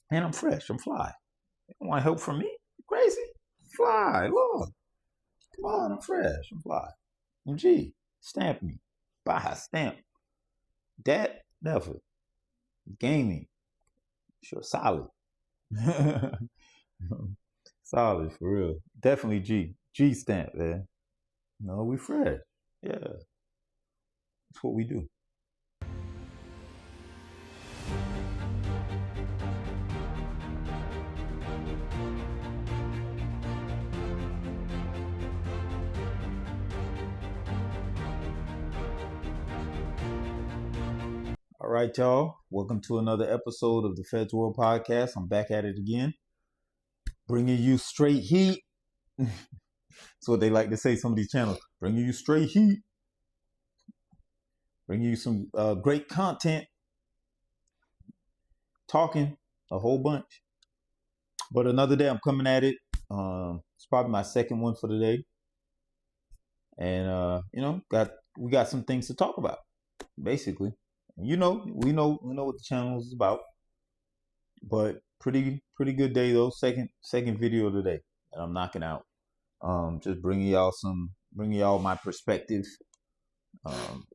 And I'm fresh. I'm fly. You don't want help from me? You crazy? Fly. Look. Come on. I'm fresh. I'm fly. I'm G. Stamp me. Buy. Stamp. That never. Gaming. Sure. Solid. Solid for real. Definitely G. G stamp, man. No, we fresh. Yeah. That's what we do. All right, y'all. Welcome to another episode of the Feds World Podcast. I'm back at it again, bringing you straight heat. That's what they like to say, some of these channels. Bringing you straight heat. Bringing you some great content. Talking a whole bunch. But another day, I'm coming at it. It's probably my second one for the day. And, we got some things to talk about, basically. We know what the channel is about. But pretty good day though. Second video of the day that I'm knocking out. Just bringing y'all my perspective.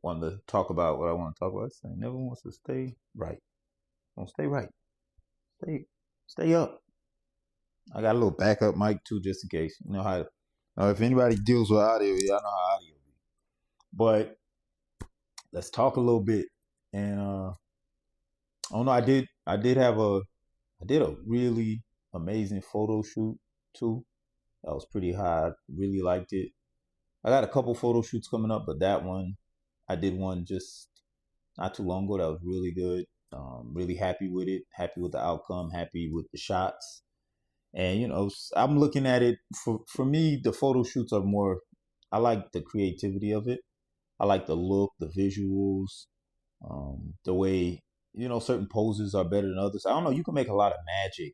Want to talk about what I want to talk about. Saying never wants to stay right. Don't stay right. Stay up. I got a little backup mic too, just in case. You know how. If anybody deals with audio, y'all know how audio be. But let's talk a little bit. And I don't know. I did a really amazing photo shoot too. That was pretty high. Really liked it. I got a couple photo shoots coming up, but that one, I did one just not too long ago. That was really good. Really happy with it. Happy with the outcome. Happy with the shots. And I'm looking at it for me. The photo shoots are more. I like the creativity of it. I like the look, the visuals, the way certain poses are better than others. I don't know. You can make a lot of magic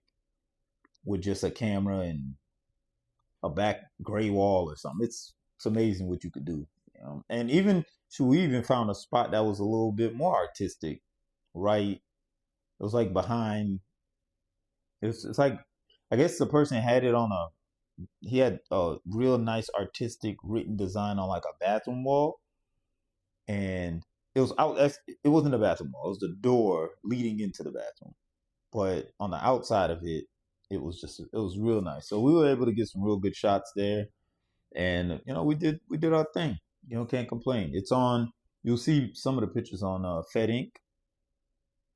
with just a camera and a back gray wall or something. It's amazing what you could do. And we even found a spot that was a little bit more artistic. Right, it was like behind. It's like I guess the person had it on he had a real nice artistic written design on like a bathroom wall, and it was out. It wasn't a bathroom wall. It was the door leading into the bathroom, but on the outside of it, it was real nice. So we were able to get some real good shots there, and we did our thing. Can't complain. It's on. You'll see some of the pictures on Fed Inc.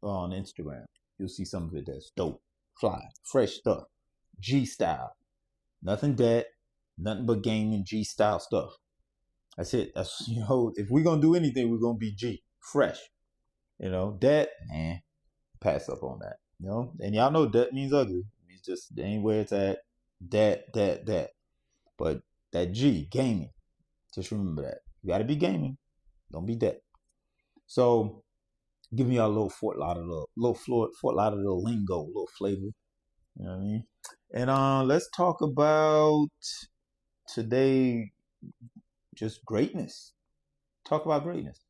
on Instagram. You'll see some of it that's dope, fly, fresh stuff, G style. Nothing dead, nothing but gaming G style stuff. That's it. That's if we're gonna do anything, we're gonna be G, fresh. Dead, pass up on that. And y'all know dead means ugly. It means just it ain't where it's at. Dead. But that G, gaming. Just remember that. You gotta be gaming. Don't be dead. So giving y'all a little Fort Lauderdale lingo, a little flavor. You know what I mean? And let's talk about today just greatness. Talk about greatness.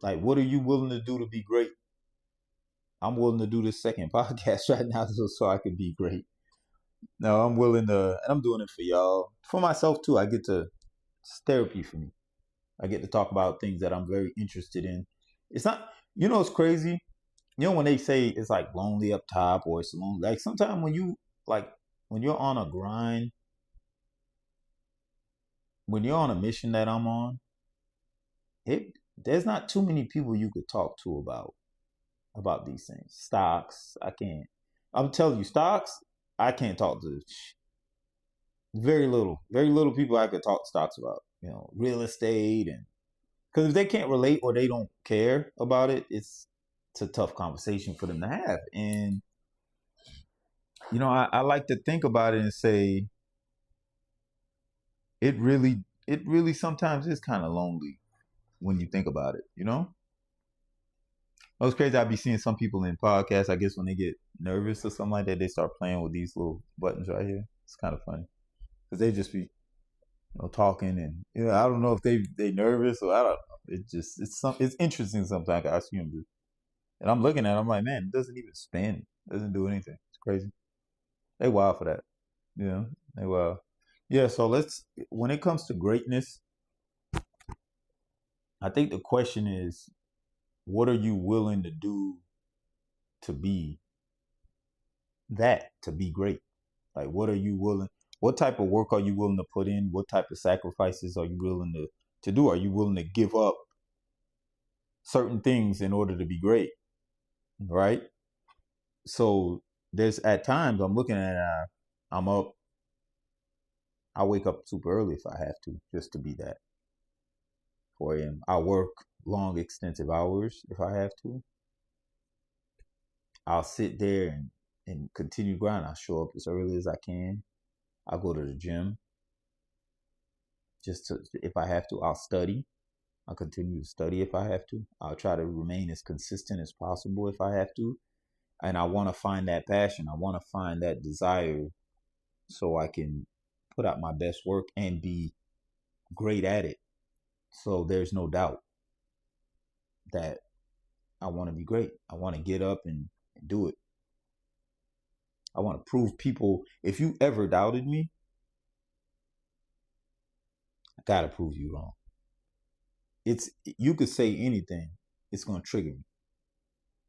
Like, what are you willing to do to be great? I'm willing to do this second podcast right now so I can be great. No, I'm willing to, and I'm doing it for y'all. For myself too. It's therapy for me. I get to talk about things that I'm very interested in. It's not, it's crazy. When they say it's like lonely up top or it's lonely, like sometimes when you're on a grind, when you're on a mission that I'm on, there's not too many people you could talk to about these things. Stocks, I can't. I'm telling you, stocks, I can't talk to. Very little people I could talk stocks about. Real estate, and because if they can't relate or they don't care about it, it's a tough conversation for them to have. And I like to think about it and say it really sometimes is kind of lonely when you think about it. It was crazy. I'd be seeing some people in podcasts, I guess when they get nervous or something like that, they start playing with these little buttons right here. It's kind of funny because they just be talking, and I don't know if they nervous or I don't know. It's interesting sometimes. I assume And I'm looking at it, I'm like, man, it doesn't even spin. It doesn't do anything. It's crazy. They wild for that. You know, they wild. Yeah, so when it comes to greatness, I think the question is, what are you willing to do to be to be great? Like, what type of work are you willing to put in? What type of sacrifices are you willing to do? Are you willing to give up certain things in order to be great? Right? So there's at times I'm looking at, I'm up, I wake up super early if I have to, just to be that 4 a.m. I work long, extensive hours if I have to. I'll sit there and continue grinding. I'll show up as early as I can. I'll go to the gym if I have to. I'll study. I'll continue to study if I have to. I'll try to remain as consistent as possible if I have to. And I want to find that passion. I want to find that desire so I can put out my best work and be great at it. So there's no doubt that I want to be great. I want to get up and do it. I want to prove people, if you ever doubted me, I got to prove you wrong. You could say anything, it's going to trigger me.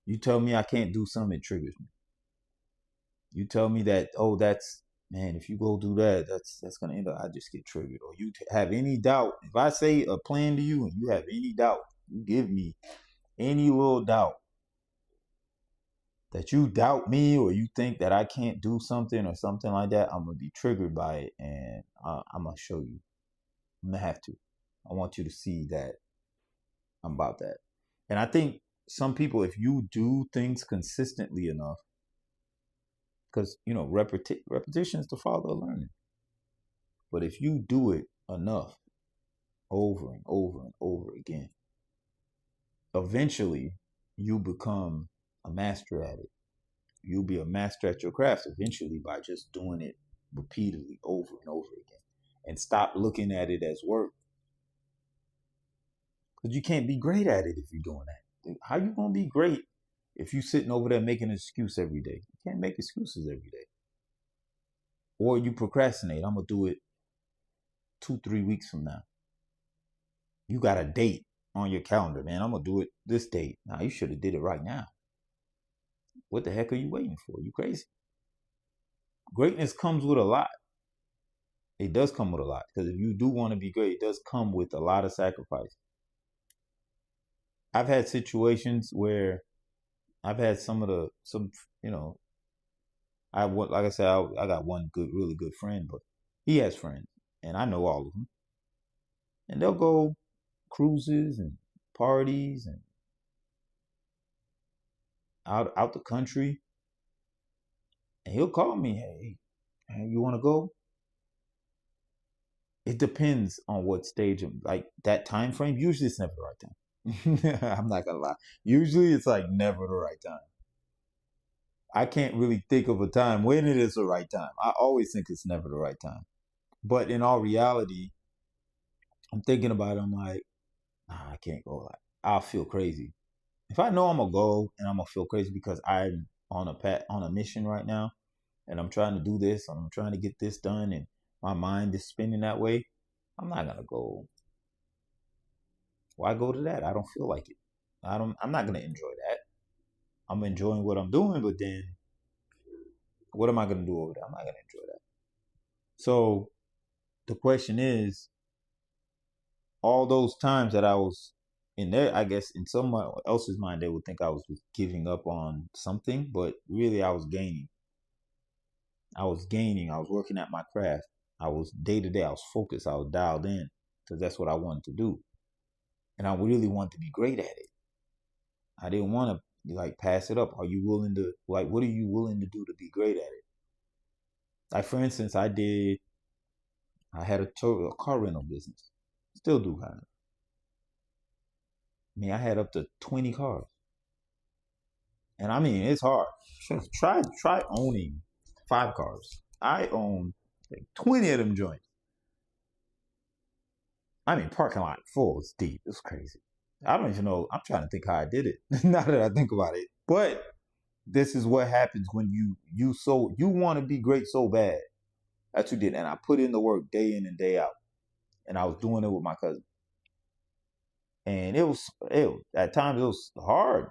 You tell me I can't do something, it triggers me. You tell me that, oh, man, if you go do that, that's going to end up, I just get triggered. Or you have any doubt. If I say a plan to you and you have any doubt, you give me any little doubt that you doubt me or you think that I can't do something or something like that, I'm going to be triggered by it. And I'm going to show you. I'm going to have to. I want you to see that I'm about that. And I think some people, if you do things consistently enough, because, repetition is the father of learning. But if you do it enough, over and over and over again, eventually you become a master at it. You'll be a master at your craft eventually by just doing it repeatedly over and over again. And stop looking at it as work. Because you can't be great at it if you're doing that. How you going to be great if you're sitting over there making an excuse every day? You can't make excuses every day. Or you procrastinate. I'm going to do it 2-3 weeks from now. You got a date on your calendar, man. I'm going to do it this date. Now, you should have did it right now. What the heck are you waiting for? You crazy? Greatness comes with a lot. It does come with a lot. Because if you do want to be great, it does come with a lot of sacrifice. I've had situations where I've had like I said, I got one really good friend, but he has friends, and I know all of them. And they'll go cruises and parties and out the country. And he'll call me, hey, you want to go? It depends on what stage of like that time frame. Usually it's never the right time. I'm not gonna lie. Usually it's like never the right time. I can't really think of a time when it is the right time. I always think it's never the right time. But in all reality, I'm thinking about it. I'm like, nah, I can't go. Like, I'll feel crazy. If I know I'm gonna go and I'm gonna feel crazy because I'm on a mission right now, and I'm trying to do this, I'm trying to get this done, and my mind is spinning that way, I'm not gonna go. Why go to that? I don't feel like it. I'm not gonna enjoy that. I'm enjoying what I'm doing, but then what am I gonna do over there? I'm not gonna enjoy that. So the question is, all those times that I was in there, I guess in someone else's mind, they would think I was giving up on something, but really I was gaining. I was working at my craft. I was day to day, I was focused, I was dialed in because that's what I wanted to do. And I really wanted to be great at it. I didn't want to like pass it up. Are you willing to what are you willing to do to be great at it? Like for instance, I had a car rental business. Still do kind of. I mean, I had up to 20 cars. And I mean, it's hard. Try owning 5 cars. I own like 20 of them joints. I mean, parking lot full. It's deep. It's crazy. I don't even know. I'm trying to think how I did it. Now that I think about it, but this is what happens when you want to be great so bad. That's what I did, and I put in the work day in and day out, and I was doing it with my cousin, and it at times it was hard,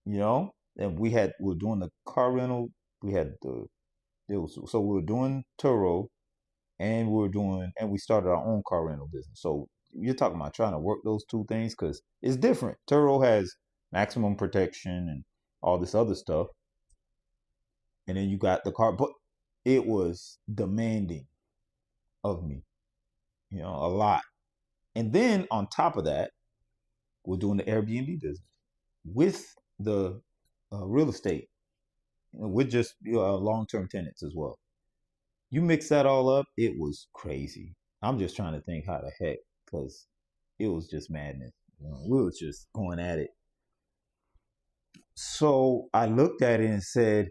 you know. And we were doing the car rental. We had the it was so we were doing Turo, and we started our own car rental business. So you're talking about trying to work those two things because it's different. Turo has maximum protection and all this other stuff, and then you got the car, but it was demanding of me, a lot. And then on top of that, we're doing the Airbnb business with the real estate, with just long-term tenants as well. You mix that all up, it was crazy. I'm just trying to think how the heck, because it was just madness. We were just going at it. So I looked at it and said,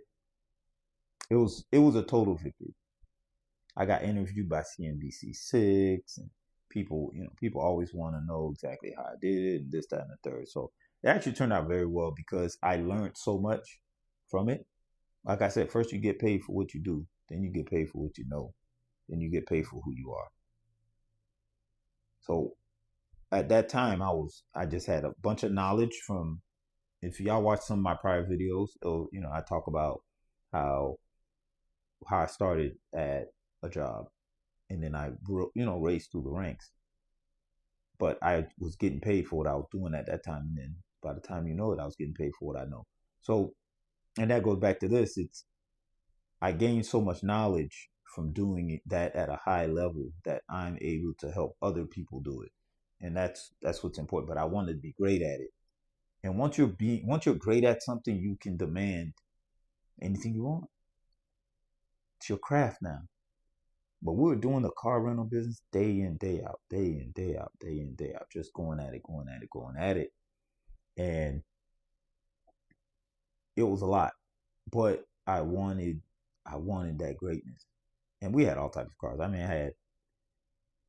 it was a total victory. I got interviewed by CNBC6, and people always want to know exactly how I did it and this, that, and the third. So it actually turned out very well because I learned so much from it. Like I said, first you get paid for what you do, then you get paid for what you know, then you get paid for who you are. So at that time, I just had a bunch of knowledge from. If y'all watch some of my prior videos, I talk about how I started at a job, and then I grew, raised through the ranks. But I was getting paid for what I was doing at that time, and then by the time you know it, I was getting paid for what I know. So, and that goes back to this. I gained so much knowledge from doing that at a high level that I'm able to help other people do it, and that's what's important. But I wanted to be great at it, and once you're great at something, you can demand anything you want. It's your craft now. But we were doing the car rental business day in, day out, day in, day out, day in, day out, just going at it, going at it, going at it. And it was a lot. But I wanted that greatness. And we had all types of cars. I mean, I had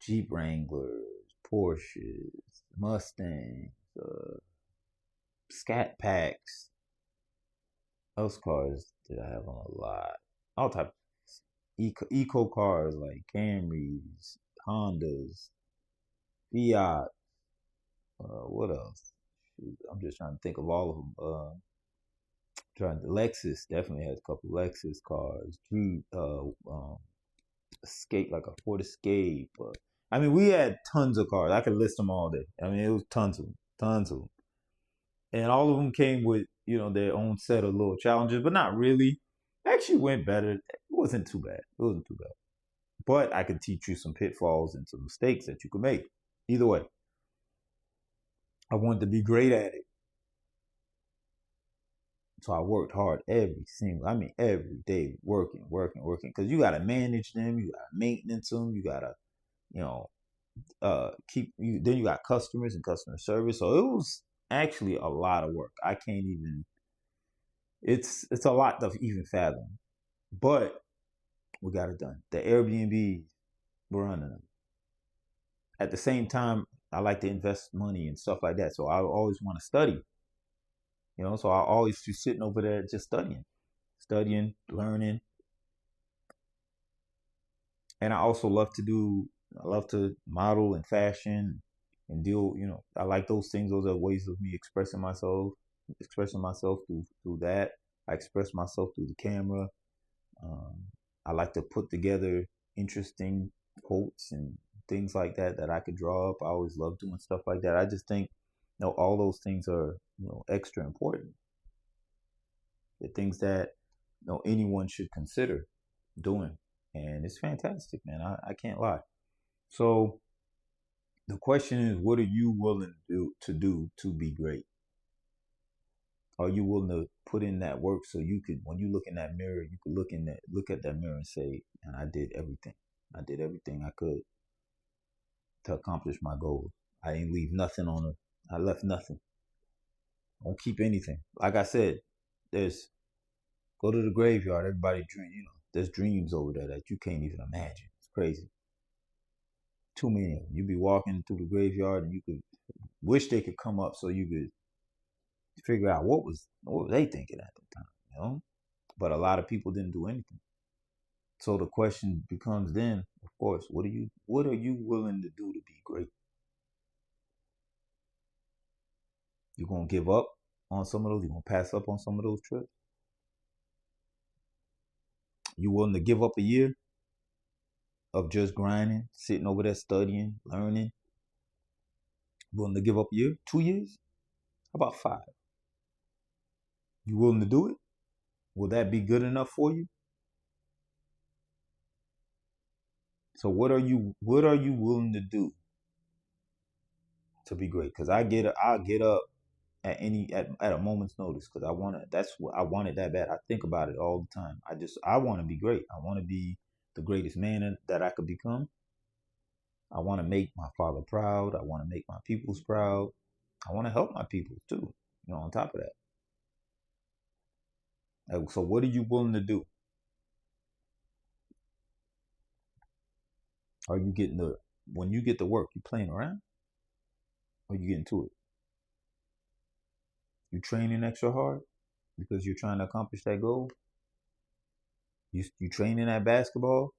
Jeep Wranglers, Porsches, Mustangs, Scat Packs. Those cars that I have on a lot. All types eco cars like Camrys, Hondas, Fiat. What else? I'm just trying to think of all of them. Lexus definitely has a couple Lexus cars. Jeep, Escape, like a Ford Escape. I mean, we had tons of cars. I could list them all day. I mean, it was tons of them, tons of them, and all of them came with their own set of little challenges, but not really. Actually, went better. It wasn't too bad. It wasn't too bad. But I could teach you some pitfalls and some mistakes that you could make. Either way, I wanted to be great at it. So I worked hard every day, working, working, working. Because you got to manage them, you got to maintenance them, you got to, keep you. Then you got customers and customer service. So it was actually a lot of work. I can't even. It's a lot to even fathom, but we got it done. The Airbnb, we're running them. At the same time, I like to invest money and stuff like that. So I always want to study. So I always be sitting over there just studying, learning. And I love to model and fashion and deal, I like those things. Those are ways of me expressing myself through that. I express myself through the camera. Um, I like to put together interesting quotes and things like that I could draw up. I always love doing stuff like that. I just think, all those things are, extra important. The things that anyone should consider doing, and it's fantastic, man. I can't lie. So the question is, what are you willing to be great? Are you willing to put in that work so you could, when you look in that mirror, you could look at that mirror and say, and I did everything. I did everything I could to accomplish my goals. I didn't leave nothing on it. I left nothing. Don't keep anything. Like I said, there's go to the graveyard. Everybody dream. There's dreams over there that you can't even imagine. It's crazy. Too many of them. You be walking through the graveyard and you could wish they could come up so you could figure out what were they thinking at the time, you know? But a lot of people didn't do anything. So the question becomes then, of course, what are you willing to do to be great? You gonna give up on some of those? You gonna pass up on some of those trips? You willing to give up a year of just grinding, sitting over there studying, learning? Willing to give up a year? 2 years? How about 5? You willing to do it? Will that be good enough for you? So what are you willing to do to be great? Because I'll get up at a moment's notice because that's what I wanted that bad. I think about it all the time. I want to be great. I want to be the greatest man that I could become. I want to make my father proud. I want to make my peoples proud. I want to help my people too, on top of that. So what are you willing to do? Are you when you get to work, you playing around? Or you getting to it? You training extra hard because you're trying to accomplish that goal? You training at basketball?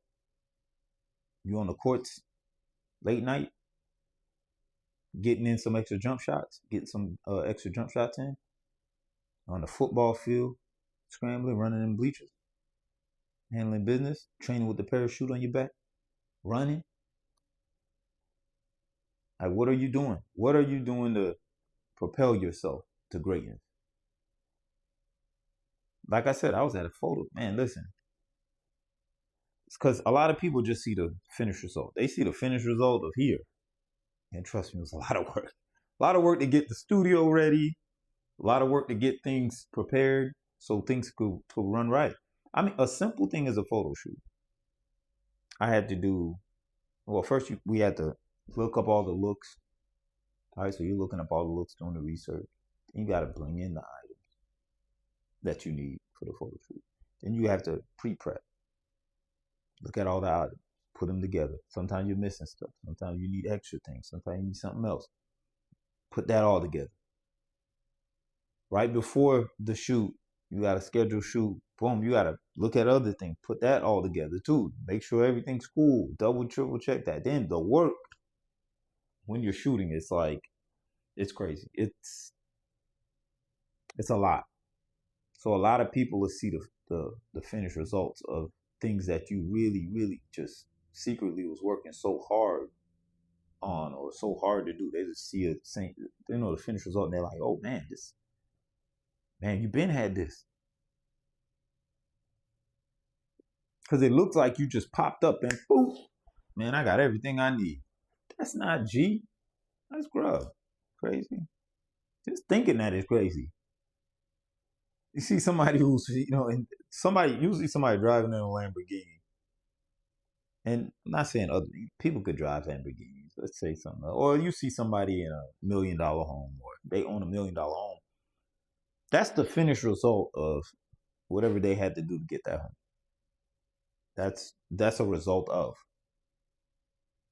You on the courts late night? Getting in some extra jump shots? Getting some extra jump shots in? On the football field? Scrambling, running in bleachers? Handling business? Training with the parachute on your back? Running? Like, what are you doing? What are you doing to propel yourself to greatness? Like I said, I was at a photo. Man, listen. It's because a lot of people just see the finished result. They see the finished result of here. And trust me, it was a lot of work. A lot of work to get the studio ready. A lot of work to get things prepared so things could run right. I mean, a simple thing is a photo shoot. I had to do, well, first we had to look up all the looks. All right, so you're looking up all the looks, doing the research. Then you got to bring in the items that you need for the photo shoot. Then you have to pre-prep. Look at all the items, put them together. Sometimes you're missing stuff. Sometimes you need extra things. Sometimes you need something else. Put that all together. Right before the shoot, you got to schedule shoot. Boom, you got to look at other things. Put that all together too. Make sure everything's cool. Double, triple check that. Then the work when you're shooting, it's crazy. It's a lot. So a lot of people will see the finished results of things that you really, really just secretly was working so hard on or so hard to do. They just see it, the finished result, and they're like, "Oh man, you been had this," because it looks like you just popped up and poof, man, I got everything I need. That's not G. That's grub. Crazy. Just thinking that is crazy. You see somebody who's, usually somebody driving in a Lamborghini. And I'm not saying other people could drive Lamborghinis. Let's say something. Or you see somebody in a $1 million home, or they own $1 million home. That's the finished result of whatever they had to do to get that home. That's a result of.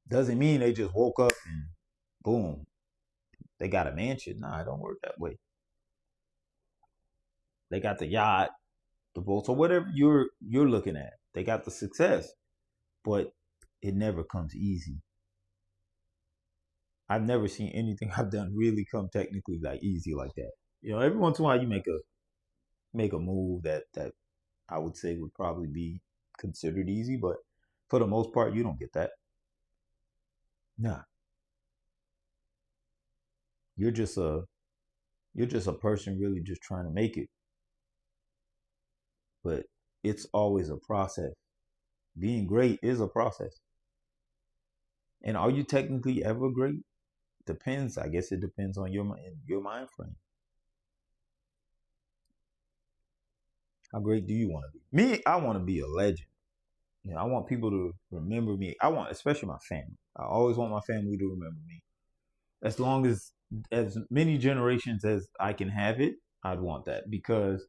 Doesn't mean they just woke up and boom, they got a mansion. Nah, it don't work that way. They got the yacht, the boat, so whatever you're looking at, they got the success, but it never comes easy. I've never seen anything I've done really come technically like easy like that. Every once in a while you make a move that I would say would probably be considered easy, but for the most part, you don't get that. Nah, you're just a person really just trying to make it. But it's always a process. Being great is a process. And are you technically ever great? Depends. I guess it depends on your mind frame. How great do you want to be? Me, I want to be a legend. I want people to remember me. I want, especially my family. I always want my family to remember me. As long as many generations as I can have it, I'd want that, because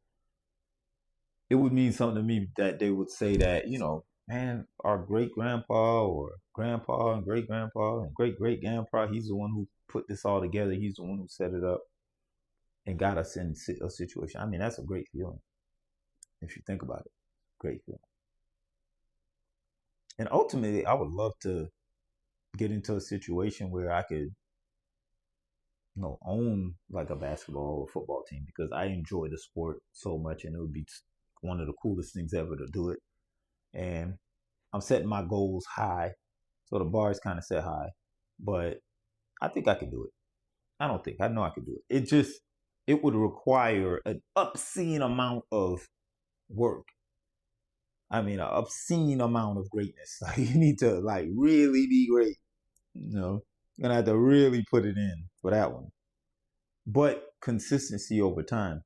it would mean something to me that they would say that, man, our great grandpa or grandpa and great grandpa and great great grandpa, he's the one who put this all together. He's the one who set it up and got us in a situation. I mean, that's a great feeling if you think about it. Great feeling. And ultimately, I would love to get into a situation where I could, own like a basketball or football team because I enjoy the sport so much, and it would be one of the coolest things ever to do it. And I'm setting my goals high, so the bar is kind of set high, but I think I can do it. I know I could do it. It would require an obscene amount of work. I mean, an obscene amount of greatness. Like, you need to like really be great. You're gonna have to really put it in for that one. But consistency over time.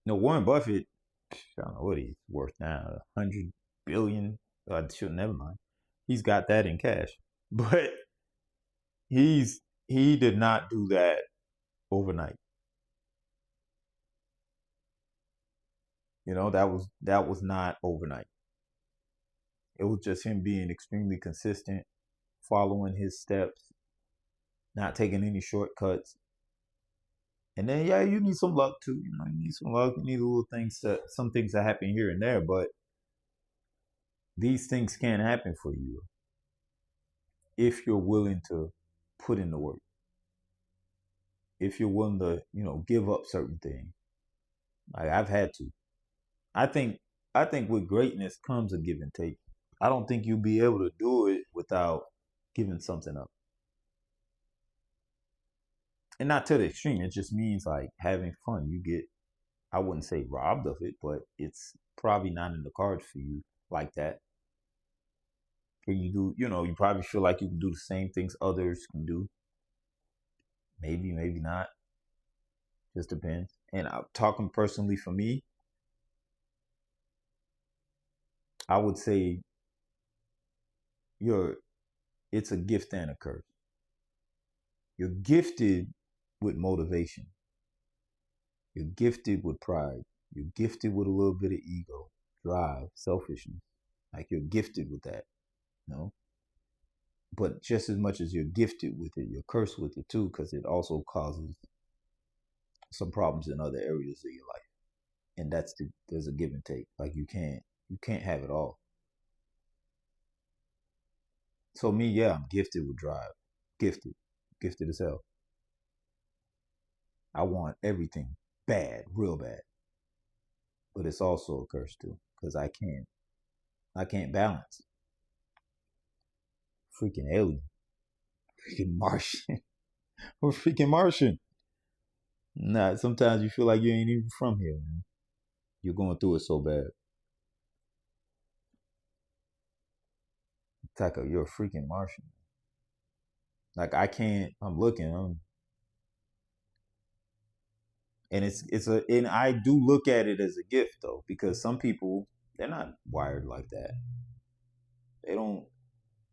Warren Buffett, I don't know what he's worth now, 100 billion. Never mind. He's got that in cash, but he did not do that overnight. That was not overnight. It was just him being extremely consistent, following his steps, not taking any shortcuts. And then, yeah, you need some luck too. You need some luck. You need some things that happen here and there, but these things can happen for you if you're willing to put in the work. If you're willing to, give up certain things. Like, I've had to. I think with greatness comes a give and take. I don't think you'll be able to do it without giving something up. And not to the extreme. It just means like having fun. You get, I wouldn't say robbed of it, but it's probably not in the cards for you like that. When you do, you probably feel like you can do the same things others can do. Maybe, maybe not. Just depends. And I'm talking personally for me, I would say it's a gift and a curse. You're gifted with motivation. You're gifted with pride. You're gifted with a little bit of ego, drive, selfishness. Like, you're gifted with that, But just as much as you're gifted with it, you're cursed with it too, because it also causes some problems in other areas of your life. And there's a give and take. Like, you can't have it all. So me, yeah, I'm gifted with drive. Gifted as hell. I want everything bad, real bad. But it's also a curse too, because I can't balance. Freaking alien. Freaking Martian. We're freaking Martian. Nah, sometimes you feel like you ain't even from here, man. You're going through it so bad. It's like you're a freaking Martian. Like, I'm looking, and and I do look at it as a gift though, because some people, they're not wired like that.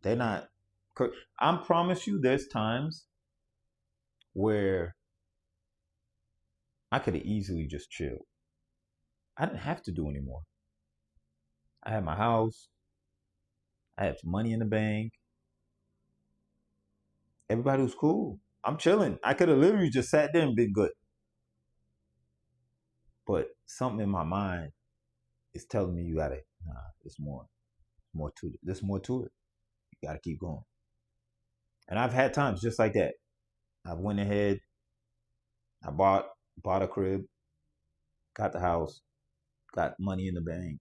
They're not. I promise you, there's times where I could have easily just chilled. I didn't have to do anymore. I had my house. I had some money in the bank. Everybody was cool. I'm chilling. I could have literally just sat there and been good. But something in my mind is telling me there's more to it. There's more to it. You gotta keep going. And I've had times just like that. I went ahead, I bought a crib, got the house, got money in the bank,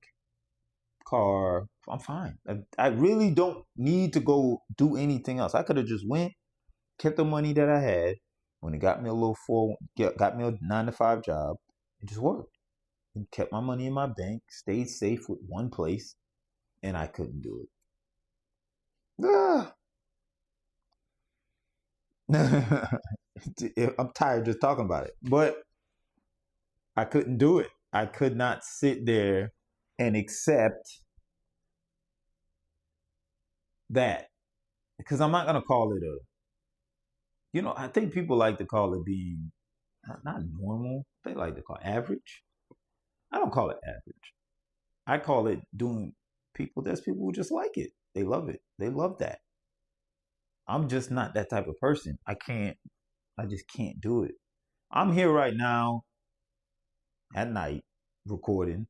car. I'm fine. I really don't need to go do anything else. I could have just went, kept the money that I had when it got me got me a 9-to-5 job, and just worked. And kept my money in my bank, stayed safe with one place, and I couldn't do it. I'm tired just talking about it, but I couldn't do it. I could not sit there and accept that, because I'm not going to call it I think people like to call it being not normal. They like to call it average. I don't call it average. I call it there's people who just like it. They love it. They love that. I'm just not that type of person. I just can't do it. I'm here right now at night recording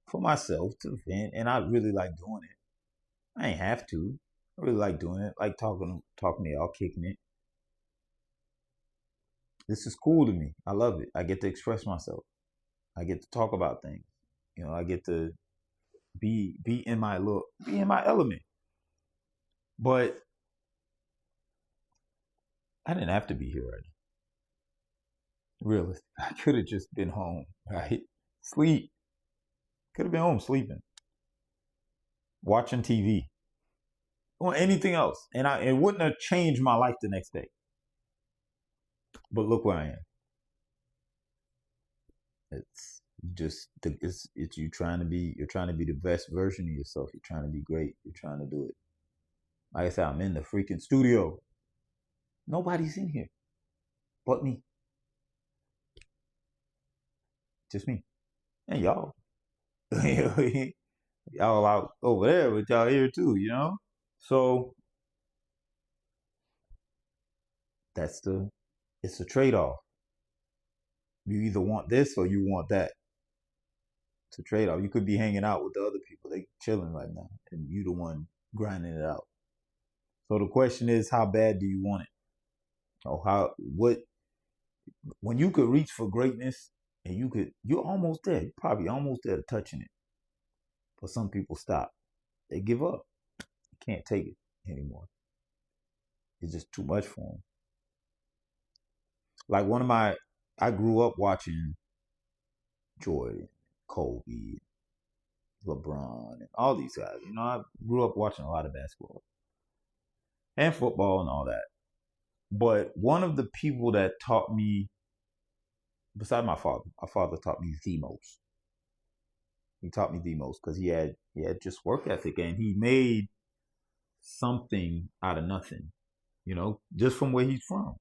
for myself to vent, and I really like doing it. I ain't have to. I really like doing it, like talking to y'all, kicking it. This is cool to me. I love it. I get to express myself. I get to talk about things. I get to be in my element. But I didn't have to be here right now. Really, I could have just been home, right? Sleep. Could have been home sleeping, watching TV, or anything else, and it wouldn't have changed my life the next day. But look where I am. It's it's you're trying to be the best version of yourself. You're trying to be great. You're trying to do it. Like I said, I'm in the freaking studio. Nobody's in here but me. Just me. And y'all. Y'all out over there, but y'all here too, So it's a trade-off. You either want this or you want that. It's a trade-off. You could be hanging out with the other people. They chilling right now. And you the one grinding it out. So the question is, how bad do you want it? Or when you could reach for greatness and you're almost there. You're probably almost there to touching it. But some people stop. They give up. They can't take it anymore. It's just too much for them. Like I grew up watching Jordan, Kobe, LeBron, and all these guys. I grew up watching a lot of basketball and football and all that. But one of the people that taught me, besides my father taught me the most. He taught me the most because he had just work ethic, and he made something out of nothing. Just from where he's from.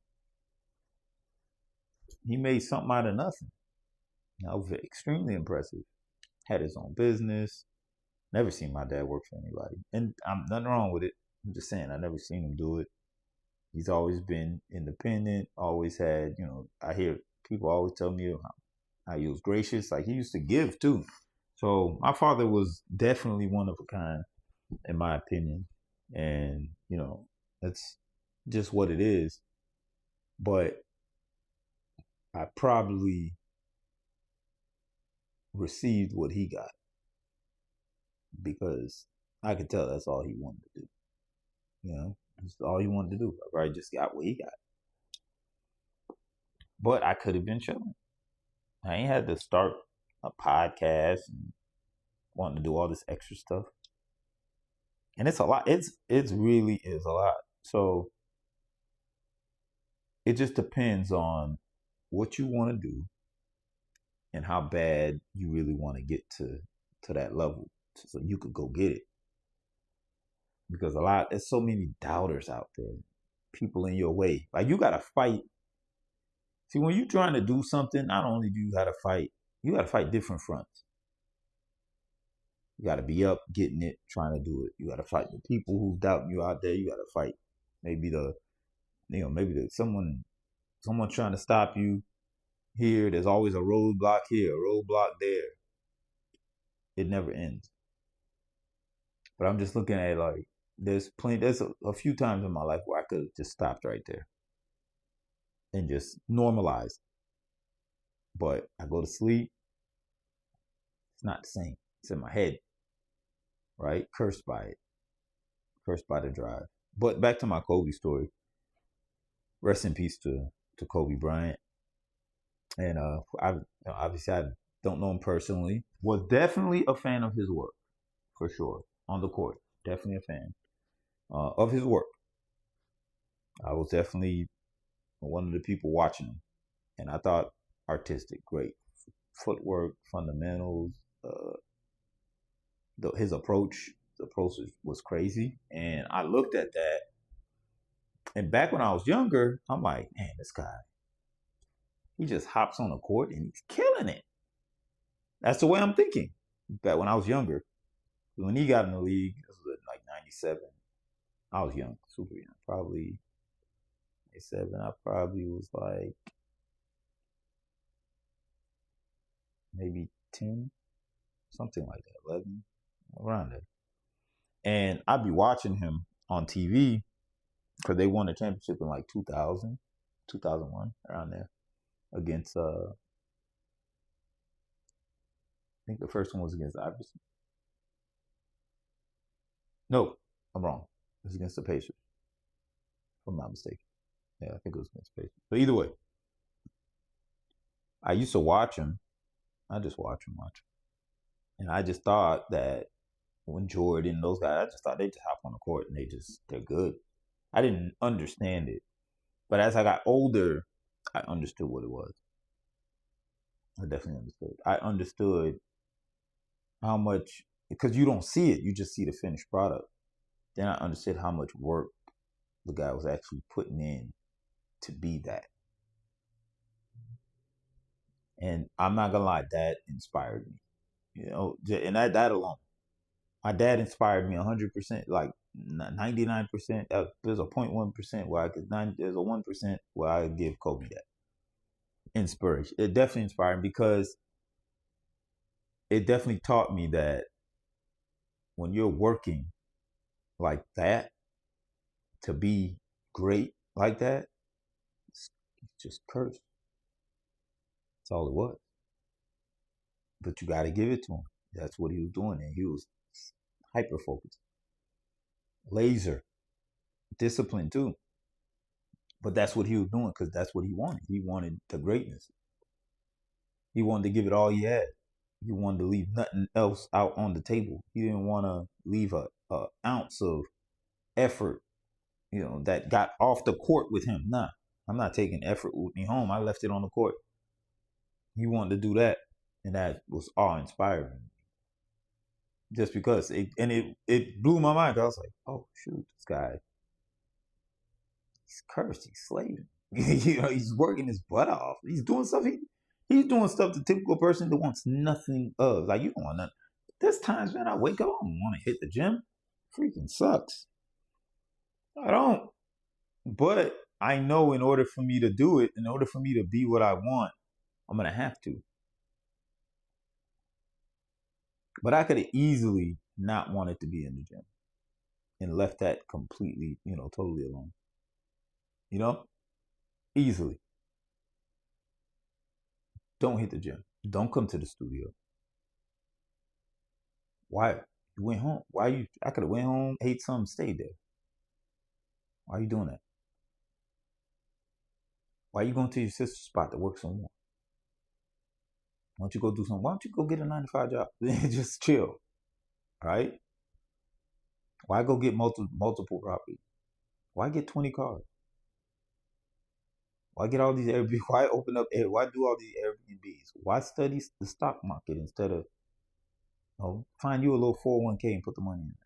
He made something out of nothing. I was extremely impressive. Had his own business. Never seen my dad work for anybody. And I'm nothing wrong with it. I'm just saying I never seen him do it. He's always been independent, always had, I hear people always tell me how he was gracious. Like he used to give too. So my father was definitely one of a kind, in my opinion. And, that's just what it is. But I probably received what he got because I could tell that's all he wanted to do. That's all he wanted to do. I probably just got what he got. But I could have been chilling. I ain't had to start a podcast and wanting to do all this extra stuff. And it's a lot. It really is a lot. So it just depends on what you want to do and how bad you really want to get to that level so you could go get it. Because there's so many doubters out there, people in your way. Like you gotta fight. See, when you're trying to do something, not only do you gotta fight, you gotta fight different fronts. You gotta be up, getting it, trying to do it. You gotta fight the people who doubting you out there. You gotta fight maybe someone trying to stop you here. There's always a roadblock here, a roadblock there. It never ends. But I'm just looking at it like there's a few times in my life where I could have just stopped right there and just normalized. But I go to sleep. It's not the same. It's in my head. Right? Cursed by it. Cursed by the drive. But back to my Kobe story. Rest in peace to Kobe Bryant. And obviously I don't know him personally. Was definitely a fan of his work, for sure. On the court, definitely a fan of his work. I was definitely one of the people watching him, and I thought artistic, great footwork, fundamentals. His approach, was crazy, and I looked at that. And back when I was younger, I'm like, man, this guy, he just hops on the court and he's killing it. That's the way I'm thinking. Back when I was younger, when he got in the league, this was like 97. I was young, super young, probably 7. I probably was like maybe 10, something like that, 11, around there. And I'd be watching him on TV because they won the championship in like 2000, 2001, around there against, I think the first one was against Iverson. No, I'm wrong. It was against the Pacers, if I'm not mistaken. Yeah, I think it was against the Pacers. But either way, I used to watch him. I just watch him. And I just thought that when Jordan, those guys, I just thought they just hop on the court and they're good. I didn't understand it. But as I got older, I understood what it was. I definitely understood. I understood how much, because you don't see it, you just see the finished product. Then I understood how much work the guy was actually putting in to be that. And I'm not gonna lie, that inspired me. And that alone, my dad inspired me 100%, like 99%. There's a 0.1% where I could, there's a 1% where I could give Kobe that inspiration. It definitely inspired me because it definitely taught me that when you're working like that to be great like that, it's just cursed. That's all it was. But you got to give it to him. That's what he was doing, and he was hyper focused, laser, disciplined too. But that's what he was doing because that's what he wanted. He wanted the greatness. He wanted to give it all he had. He wanted to leave nothing else out on the table. He didn't want to leave a ounce of effort, that got off the court with him. Nah, I'm not taking effort with me home. I left it on the court. He wanted to do that, and that was awe inspiring. Just because it blew my mind. I was like, oh shoot, this guy, he's cursed. He's slaving. He's working his butt off. He's doing stuff. He's doing stuff the typical person that wants nothing of. Like, you don't want nothing. There's times, man, I wake up, I don't want to hit the gym. Freaking sucks. I don't. But I know in order for me to do it, in order for me to be what I want, I'm gonna have to. But I could have easily not wanted to be in the gym and left that completely, totally alone. Easily. Don't hit the gym. Don't come to the studio. Why? You went home. Why you? I could have went home, ate something, stayed there. Why are you doing that? Why are you going to your sister's spot to work some more? Why don't you go do something? Why don't you go get a 9 to 5 job? Just chill. All right? Why go get multiple properties? Why get 20 cars? Why get all these Airbnb? Why open up? Why do all these Airbnbs? Why study the stock market instead of find you a little 401k and put the money in there?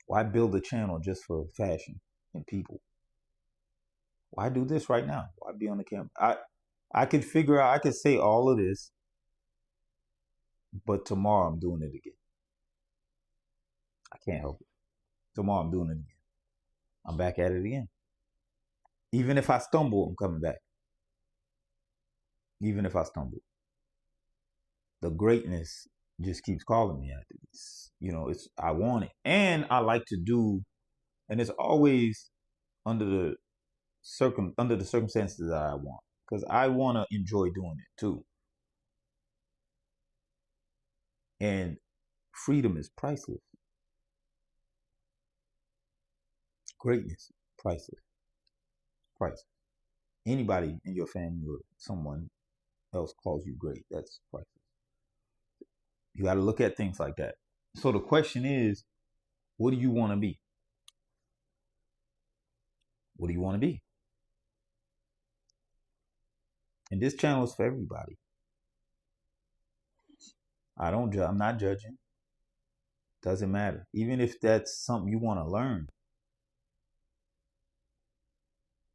Why build a channel just for fashion and people? Why do this right now? Why be on the camera? I could figure out, I could say all of this, but tomorrow I'm doing it again. I can't help it. Tomorrow I'm doing it again. I'm back at it again. Even if I stumble, I'm coming back. Even if I stumble. The greatness just keeps calling me after this. I want it. And I like to do, and it's always under the circumstances that I want. Because I want to enjoy doing it too. And freedom is priceless. Greatness, priceless. Priceless. Anybody in your family or someone else calls you great, that's priceless. You got to look at things like that. So the question is, what do you want to be? What do you want to be? And this channel is for everybody. I'm not judging. Doesn't matter. Even if that's something you want to learn.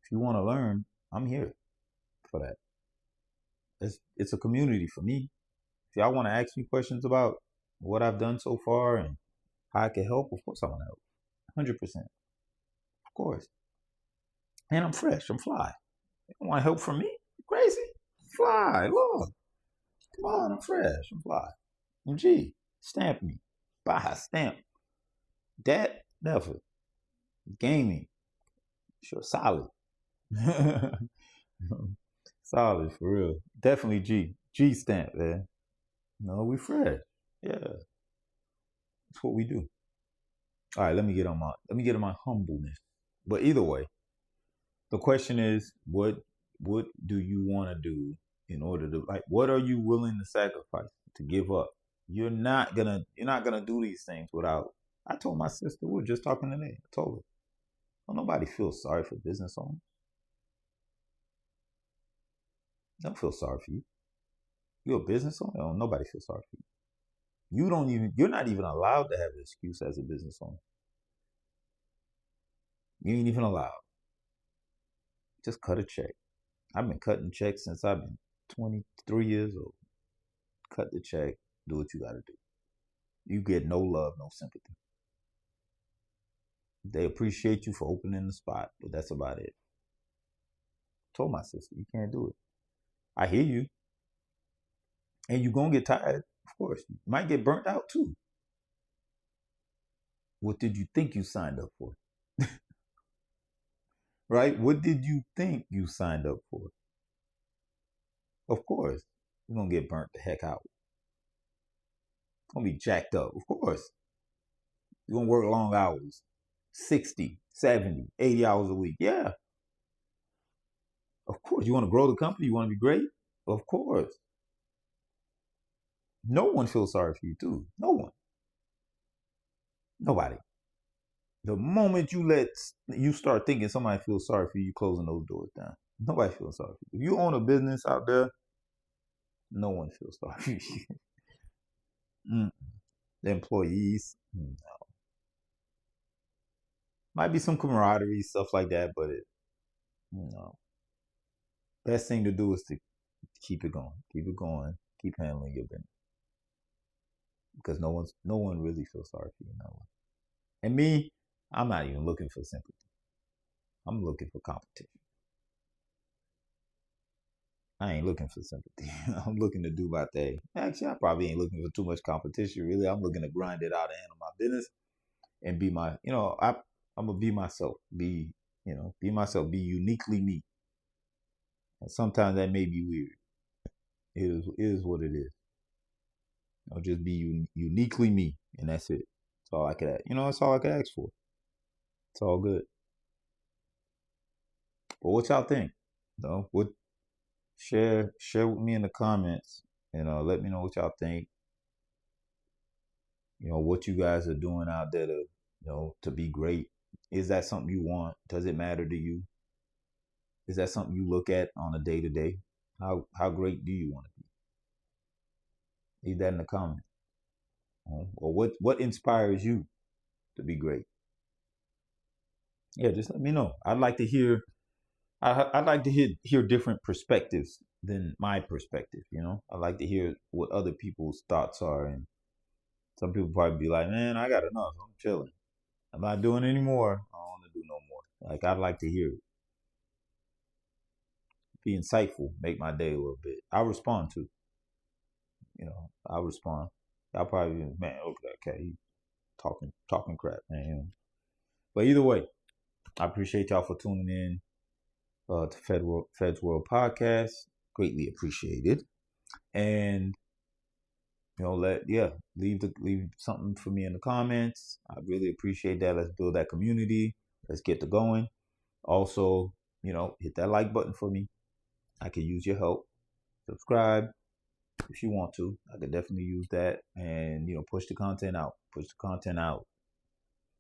If you want to learn, I'm here for that. It's a community for me. If y'all want to ask me questions about what I've done so far and how I can help, of course I want to help. 100%. Of course. And I'm fresh. I'm fly. You don't want help from me? You crazy? Fly. Look. Come on. I'm fresh. I'm fly. I'm G. Stamp me. Buy. Stamp. That. Never. Gaming. Sure. Solid. Solid for real. Definitely G. G stamp, man. No, we fresh. Yeah. That's what we do. All right, let me get on my humbleness. But either way, the question is, what do you want to do in order to, like, what are you willing to sacrifice, to give up? You're not gonna do these things without. I told my sister, we were just talking today. I told her, don't nobody feel sorry for business owners. Don't feel sorry for you. You're a business owner. Don't nobody feel sorry for you. You're not even allowed to have an excuse as a business owner. You ain't even allowed. Just cut a check. I've been cutting checks since I've been 23 years old. Cut the check. Do what you got to do. You get no love, no sympathy. They appreciate you for opening the spot, but that's about it. Told my sister, you can't do it. I hear you. And you're going to get tired, of course. You might get burnt out too. What did you think you signed up for? Right? What did you think you signed up for? Of course, you're going to get burnt the heck out. It's going to be jacked up. Of course. You're going to work long hours. 60, 70, 80 hours a week. Yeah. Of course. You want to grow the company? You want to be great? Of course. No one feels sorry for you, too. No one. Nobody. The moment you start thinking somebody feels sorry for you, closing those doors down. Nobody feels sorry for you. If you own a business out there, no one feels sorry for you. The employees, no. Might be some camaraderie, stuff like that, but best thing to do is to keep it going, keep handling your business, because no one really feels sorry for you. No one. And me, I'm not even looking for sympathy. I'm looking for competition. I ain't looking for sympathy. I'm looking to do my thing. Actually, I probably ain't looking for too much competition, really. I'm looking to grind it out and handle my business and be I'm gonna be myself. Be myself. Be uniquely me. And sometimes that may be weird. It is what it is. I'll just be uniquely me, and that's it. That's all I could. That's all I could ask for. It's all good. But what y'all think? What share with me in the comments, and let me know what y'all think. What you guys are doing out there to be great. Is that something you want? Does it matter to you? Is that something you look at on a day to day? How great do you want to be? Leave that in the comments. Or what inspires you to be great? Yeah, just let me know. I'd like to hear. I'd like to hear different perspectives than my perspective. I'd like to hear what other people's thoughts are, and some people probably be like, "Man, I got enough. I'm chilling. I'm not doing any more. I don't want to do no more." Like, I'd like to hear it. Be insightful, make my day a little bit. I'll respond too. I'll respond. I'll probably, man, okay, he talking crap, man. But either way, I appreciate y'all for tuning in to Fed's World Podcast. Greatly appreciated. And leave something for me in the comments. I really appreciate that. Let's build that community. Let's get to going. Also, hit that like button for me. I could use your help. Subscribe if you want to. I could definitely use that. And push the content out.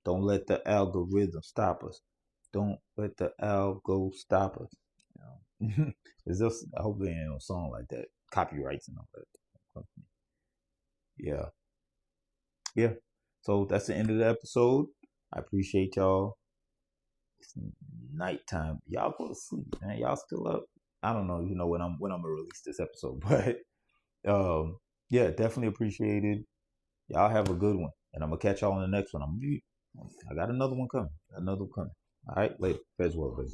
Don't let the algorithm stop us. Don't let the algo stop us. It's just, I hope there ain't no song like that. Copyrights and all that. Yeah. So that's the end of the episode. I appreciate y'all. It's nighttime. Y'all go to sleep, man. Y'all still up? I don't know, when I'm gonna release this episode, but yeah, definitely appreciated. Y'all have a good one. And I'm gonna catch y'all in the next one. I got another one coming. Another one coming. All right, later. Feds well, baby.